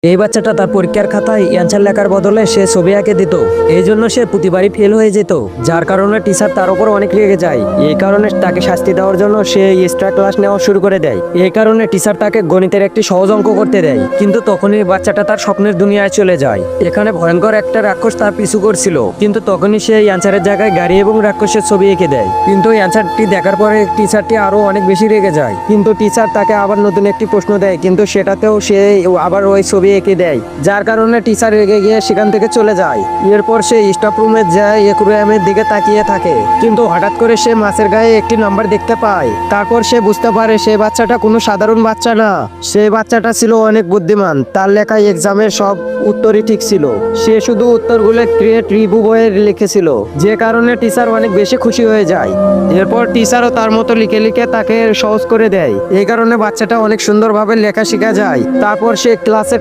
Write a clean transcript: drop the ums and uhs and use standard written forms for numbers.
এই বাচ্চাটা তার পরীক্ষার খাতায় অ্যান্সার লেখার বদলে সে ছবি এঁকে দিত। এই জন্য সে প্রতিবারই ফেল হয়ে যেত, যার কারণে টিচার তার উপর অনেক রেগে যায়। এই কারণে তাকে শাস্তি দেওয়ার জন্য সে এক্সট্রা ক্লাস নেওয়া শুরু করে দেয়। এই কারণে টিচার তাকে গণিতের একটি সহজ অঙ্ক করতে দেয়, কিন্তু তখনই বাচ্চাটা তার স্বপ্নের দুনিয়ায় চলে যায়। এখানে ভয়ঙ্কর একটা রাক্ষস তার পিছু করছিল, কিন্তু তখনই সে অ্যান্সারের জায়গায় গাড়ি এবং রাক্ষসের ছবি এঁকে দেয়। কিন্তু অ্যান্সারটি দেখার পরে টিচারটি আরো অনেক বেশি রেগে যায়, কিন্তু টিচার তাকে আবার নতুন একটি প্রশ্ন দেয়, কিন্তু সেটাতেও সে আবার ওই ছবি এঁকে দেয়, যার কারণে টিচার রেগে গিয়ে সেখান থেকে চলে যায়। এরপর সে স্টাফ রুমে যায় অ্যাকুরিয়ামের দিকে তাকিয়ে থাকে, কিন্তু হঠাৎ করে সে মাছের গায়ে একটি নাম্বার দেখতে পায়। তারপর সে বুঝতে পারে সে বাচ্চাটা কোনো সাধারণ বাচ্চা না, সে বাচ্চাটা ছিল অনেক বুদ্ধিমান। তার লেখা এক্সামের সব উত্তরই ঠিক ছিল, সে শুধু উত্তরগুলো ক্রিয়েট রিভিউ বইয়ে লিখেছিল, যে কারণে টিচার অনেক বেশি খুশি হয়ে যায়। এরপর টিচারও তার মতো লিখে লিখে তাকে সহজ করে দেয়। এই কারণে বাচ্চাটা অনেক সুন্দরভাবে লেখা শেখা যায়। তারপর সে ক্লাসের